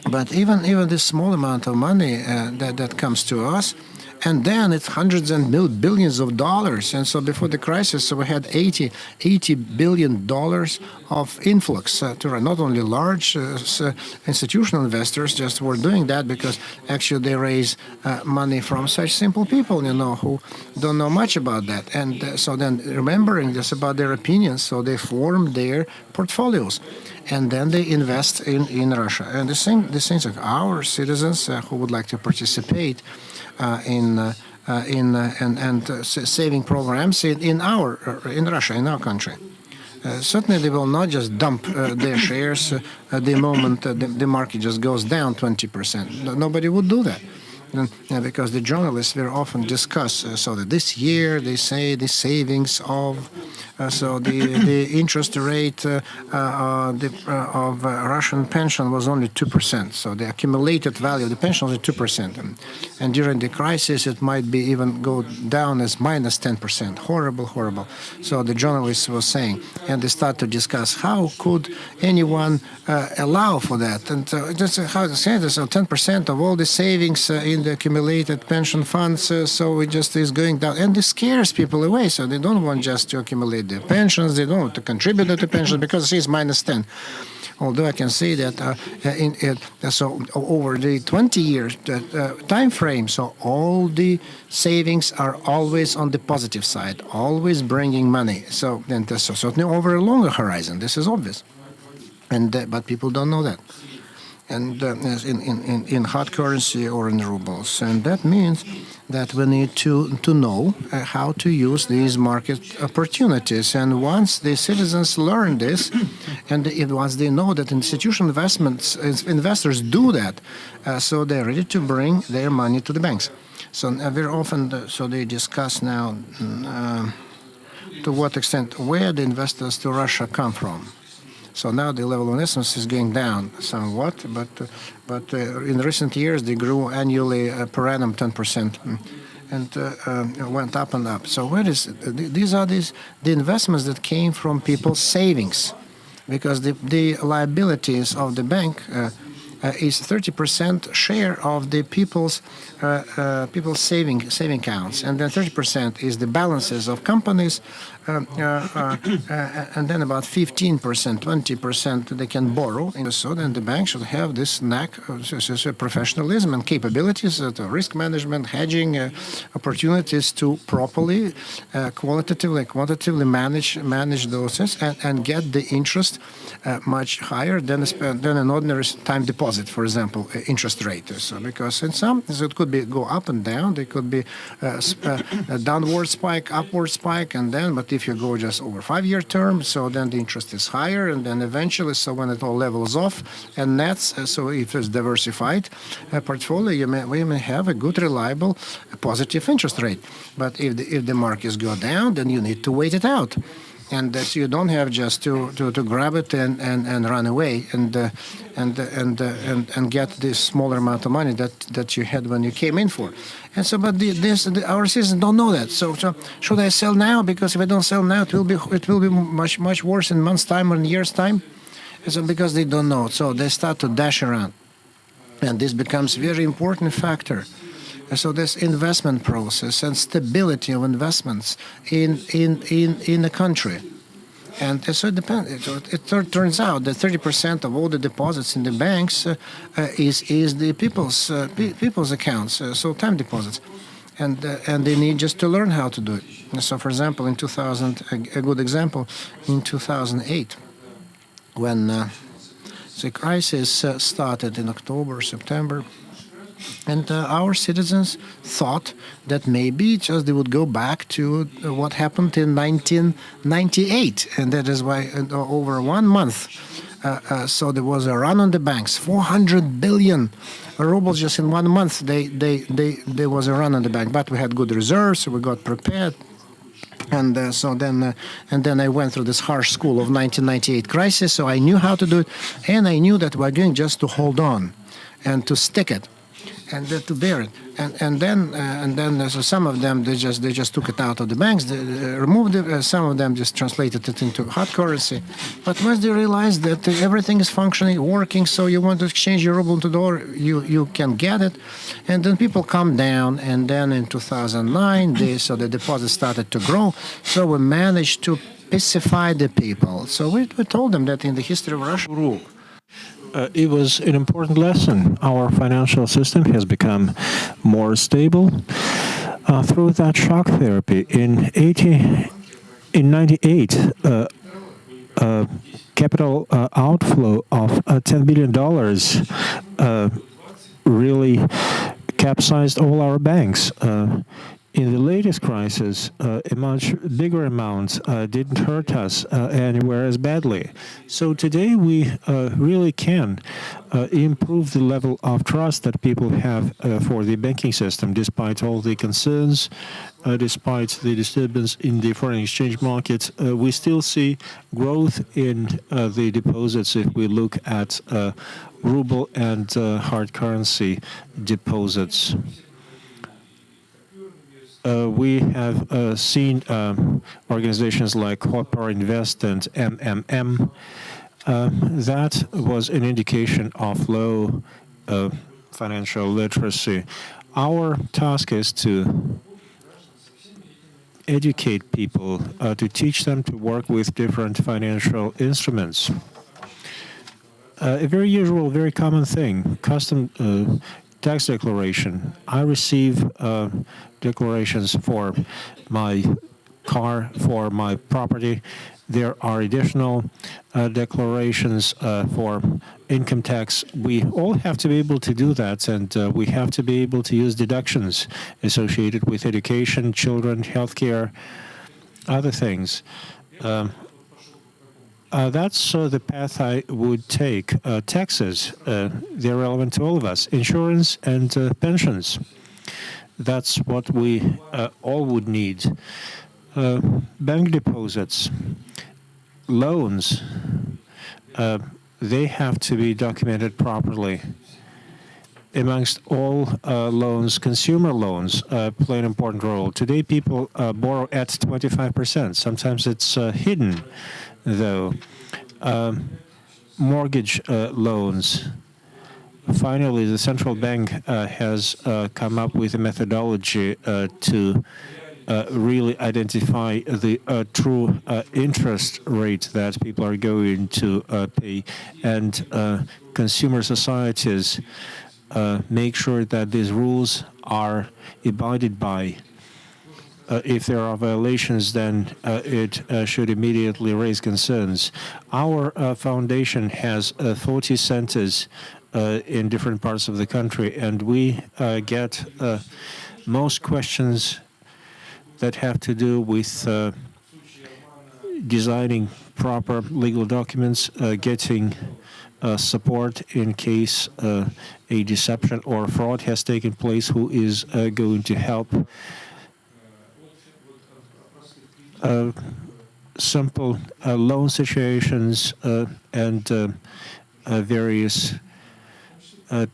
But even this small amount of money that comes to us, and then it's hundreds and billions of dollars. And so before the crisis, so we had $80 billion of influx to not only large institutional investors just were doing that because actually they raise money from such simple people, who don't know much about that. And so then remembering this about their opinions, so they form their portfolios. And then they invest in Russia. And the same like our citizens who would like to participate in saving programs in Russia, in our country. Certainly, they will not just dump their shares the moment the market just goes down 20%. Nobody would do that. Because the journalists very often discuss so that this year they say the savings of the interest rate of Russian pension was only 2%. So the accumulated value of the pension was 2%, and during the crisis it might be even go down as minus 10%. Horrible. So the journalists were saying, and they start to discuss how could anyone allow for that, and just how to say this. So 10% of all the savings in the accumulated pension funds, so it just is going down, and this scares people away. So they don't want just to accumulate their pensions, they don't want to contribute to the pensions because it's minus 10. Although I can say that so over the 20 years time frame, so all the savings are always on the positive side, always bringing money. So then certainly over a longer horizon, this is obvious, and but people don't know that. And in hard currency or in rubles, and that means that we need to know how to use these market opportunities. And once the citizens learn this, and once they know that institutional investors do that, so they're ready to bring their money to the banks. So very often, so they discuss now to what extent where the investors to Russia come from. So now the level of investments is going down somewhat, but in recent years they grew annually per annum 10%, and went up and up. So where is these are the investments that came from people's savings, because the liabilities of the bank is 30% share of the people's saving accounts, and then 30% is the balances of companies, and then about 15%, 20% they can borrow. And so then the bank should have this knack, professionalism and capabilities, risk management, hedging, opportunities to properly, quantitatively manage those and get the interest much higher than an ordinary time deposit, for example, interest rate. So because in some it could be go up and down, there could be a downward spike, upward spike, and then but if you go just over 5-year term, so then the interest is higher, and then eventually, so when it all levels off and nets, so if it's diversified portfolio, we may have a good, reliable, positive interest rate. But if the markets go down, then you need to wait it out. And so you don't have just to grab it and run away and get this smaller amount of money that you had when you came in for. And so, but our citizens don't know that. So should I sell now? Because if I don't sell now, it will be much worse in months' time or in years' time. And so because they don't know, so they start to dash around, and this becomes a very important factor. So this investment process and stability of investments in a country, and so it depends. It turns out that 30% of all the deposits in the banks is the people's accounts, so time deposits, and they need just to learn how to do it. So, for example, in 2000, a good example, in 2008, when the crisis started in October, September. And our citizens thought that maybe just they would go back to what happened in 1998, and that is why over 1 month, so there was a run on the banks, 400 billion rubles just in 1 month. There was a run on the bank, but we had good reserves, so we got prepared. And then I went through this harsh school of 1998 crisis, so I knew how to do it, and I knew that we're going just to hold on and to stick it. and to bear it. And then so some of them they just took it out of the banks, they removed it. Some of them just translated it into hard currency. But once they realized that everything is functioning, working, so you want to exchange your ruble into dollar, you can get it. And then people come down, and then in 2009, so the deposit started to grow. So we managed to pacify the people. So we told them that in the history of Russia. It was an important lesson. Our financial system has become more stable through that shock therapy. In 98, capital outflow of $10 billion really capsized all our banks. In the latest crisis, a much bigger amount didn't hurt us anywhere as badly. So today we really can improve the level of trust that people have for the banking system, despite all the concerns, despite the disturbance in the foreign exchange market. We still see growth in the deposits if we look at ruble and hard currency deposits. We have seen organizations like Hopper Invest and MMM. That was an indication of low financial literacy. Our task is to educate people, to teach them to work with different financial instruments. A very usual, very common thing, custom tax declaration. I receive declarations for my car, for my property. There are additional declarations for income tax. We all have to be able to do that, and we have to be able to use deductions associated with education, children, healthcare, other things. That's the path I would take. Taxes, they're relevant to all of us. Insurance and pensions. That's what we all would need. Bank deposits, loans, they have to be documented properly. Amongst all loans, consumer loans play an important role. Today, people borrow at 25%. Sometimes it's hidden, though. Mortgage loans. Finally, the central bank has come up with a methodology to really identify the true interest rate that people are going to pay, and consumer societies make sure that these rules are abided by. If there are violations, then it should immediately raise concerns. Our foundation has 40 centers in different parts of the country, and we get most questions that have to do with designing proper legal documents, getting support in case a deception or fraud has taken place, who is going to help. Simple loan situations and various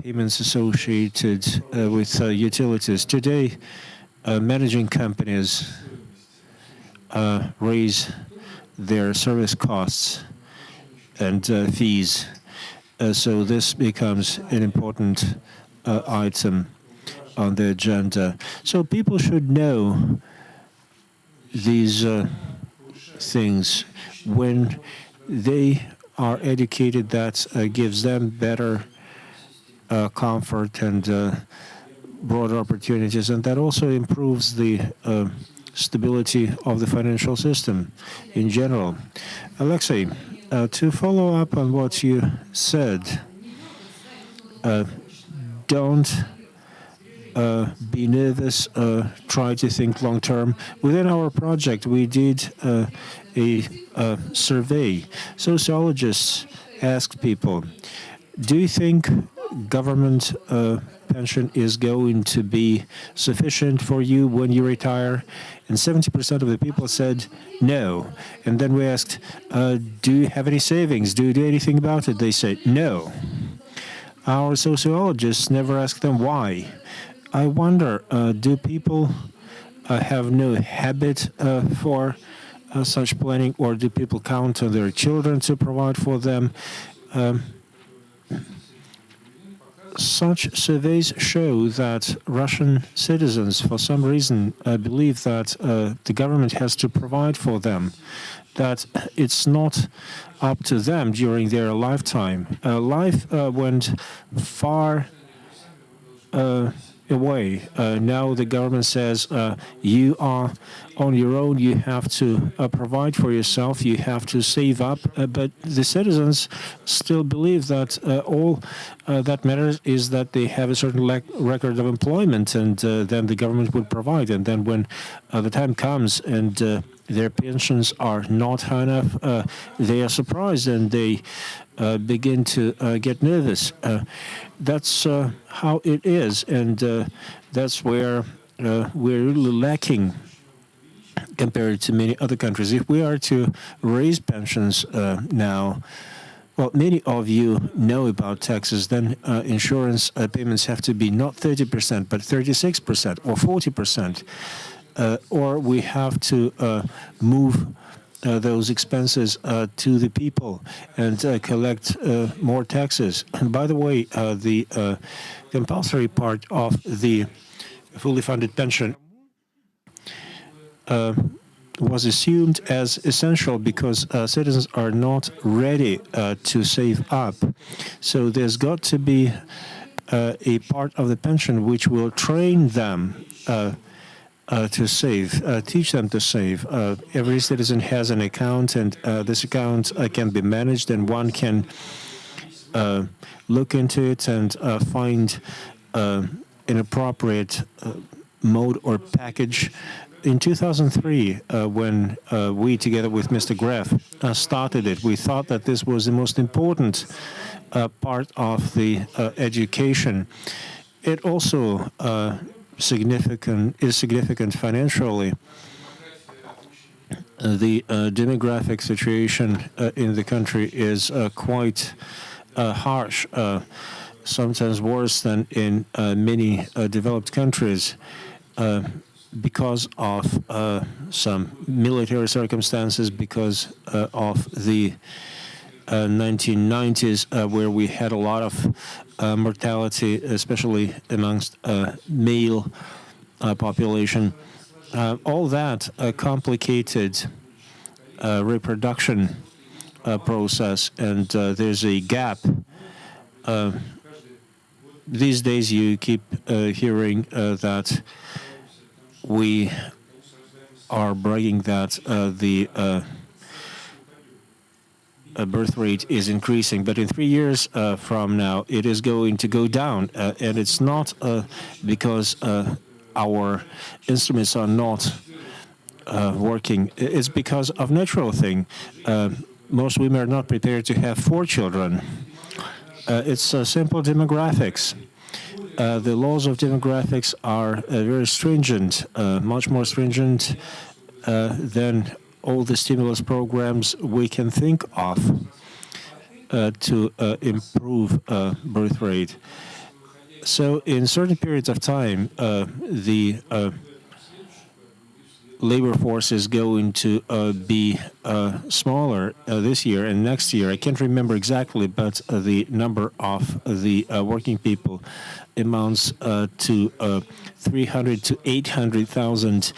payments associated with utilities. Today, managing companies raise their service costs and fees. So this becomes an important item on the agenda. So people should know these things. When they are educated, that gives them better comfort and broader opportunities, and that also improves the stability of the financial system in general. Aleksey, to follow up on what you said, don't be nervous, try to think long term. Within our project, we did a survey. Sociologists asked people, do you think government pension is going to be sufficient for you when you retire? And 70% of the people said no. And then we asked, do you have any savings? Do you do anything about it? They said no. Our sociologists never ask them why. I wonder, do people have no habit for such planning, or do people count on their children to provide for them? Such surveys show that Russian citizens, for some reason, believe that the government has to provide for them, that it's not up to them during their lifetime. Life went far away. Now the government says you are on your own, you have to provide for yourself, you have to save up. But the citizens still believe that all that matters is that they have a certain record of employment, and then the government would provide. And then when the time comes and their pensions are not high enough, they are surprised and they begin to get nervous. That's how it is, and that's where we're really lacking compared to many other countries. If we are to raise pensions now, well, many of you know about taxes, then insurance payments have to be not 30%, but 36% or 40%, or we have to move those expenses to the people and collect more taxes. And by the way, the compulsory part of the fully funded pension was assumed as essential because citizens are not ready to save up. So there's got to be a part of the pension which will train them to save, teach them to save. Every citizen has an account, and this account can be managed, and one can look into it and find an appropriate mode or package. In 2003, when we, together with Mr. Graf, started it, we thought that this was the most important part of the education. It also is significant financially. The demographic situation in the country is quite harsh, sometimes worse than in many developed countries. Because of some military circumstances, because of the 1990s, where we had a lot of mortality, especially amongst male population. All that complicated reproduction process, and there's a gap. These days you keep hearing that we are bragging that the birth rate is increasing, but in 3 years from now, it is going to go down, and it's not because our instruments are not working. It's because of natural thing. Most women are not prepared to have 4 children. It's simple demographics. The laws of demographics are very stringent, much more stringent than all the stimulus programs we can think of to improve birth rate. So in certain periods of time, the labor force is going to be smaller this year and next year. I can't remember exactly, but the number of the working people amounts to 300 to 800,000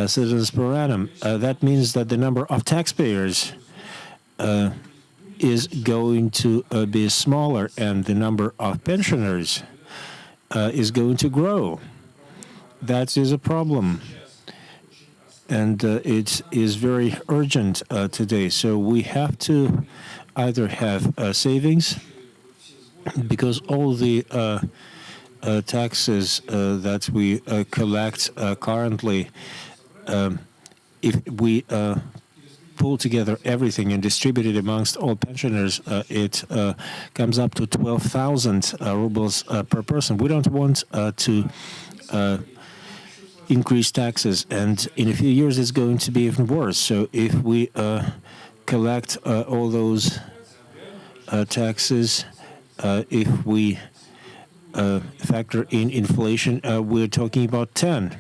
citizens per annum. That means that the number of taxpayers is going to be smaller, and the number of pensioners is going to grow. That is a problem. And it is very urgent today. So we have to either have savings, because all the taxes that we collect currently, if we pull together everything and distribute it amongst all pensioners, it comes up to 12,000 rubles per person. We don't want to increase taxes, and in a few years it's going to be even worse. So if we collect all those taxes, if we factor in inflation, we're talking about 10.